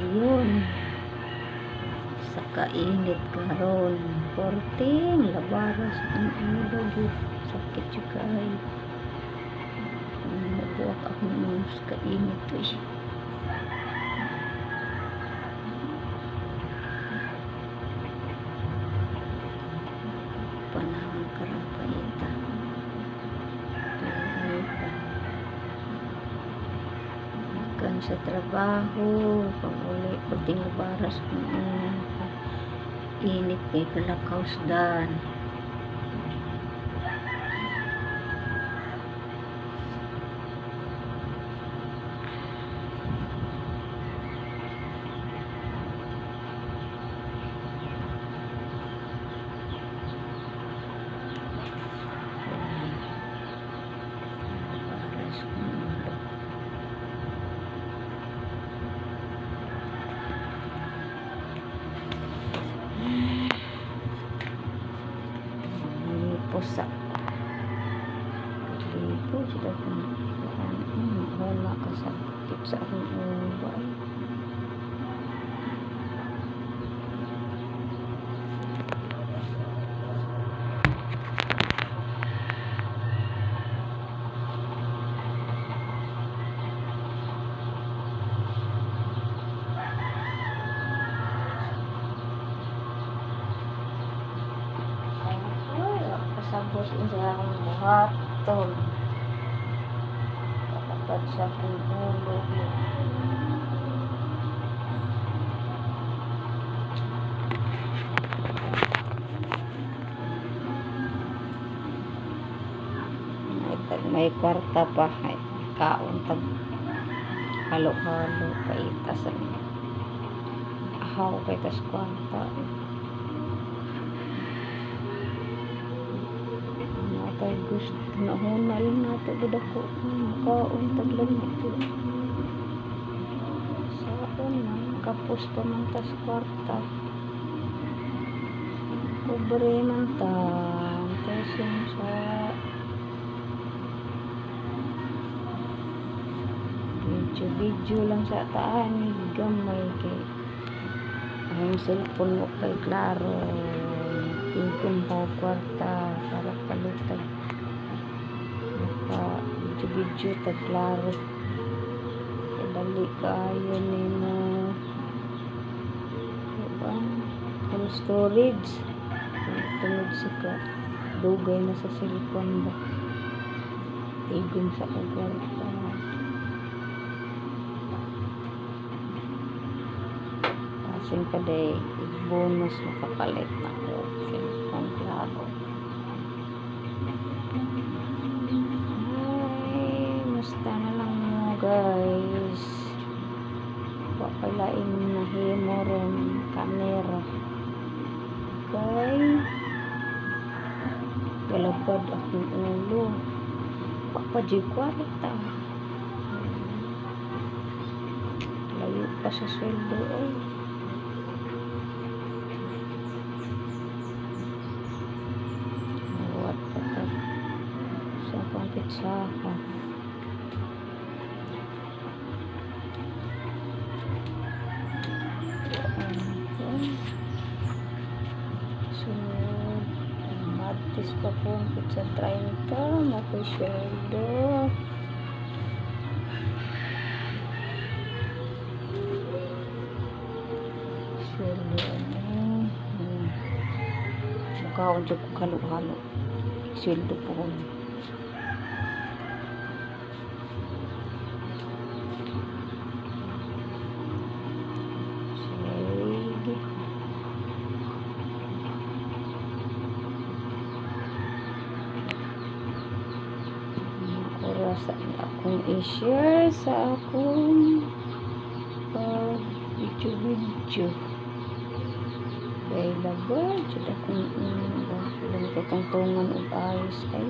Ayun, sa kainit karon, porting labaras ang ulo gyud, sakit jud kay mabuak ako sa kainit eh. Panahon karang paita kan sa trabaho pag uli pagting labaras kung init kay kalakausdan. Pusa lipo sila kung wala kasakit sa akong ulo ay sabos sa akong buhaton kapatid sa akong ulo may kwarta pa ay kaon tag halo-halo paita sa ahaw kay tas kwarta kay gusto na hunal nato gud ako kaon tag lamig saon man kapos pa man tas kwarta pobre man ta tesong sa video lang sa taan gamay kay ang cellphone mo kay klaro tingkong pa kwarta para palutag maka video tag klaro dali kayo nimo diba ang storage tungod sa ka dugay na sa cellphone ba tigong sa kwarta kasing kaday bonus makapalit na ko cellphone klaro ay musta na lang mo guys papalain na himo ron kamera kay galapad akong ulo papadyo kwarta layo pa sa sweldo ay saka so matis pa po sa 30 mapisweldo sweldo mukhaon dyan ko halo-halo sweldo po sa akong i-share sa akong video kay labar jud akong lang katungtungan og ayos ay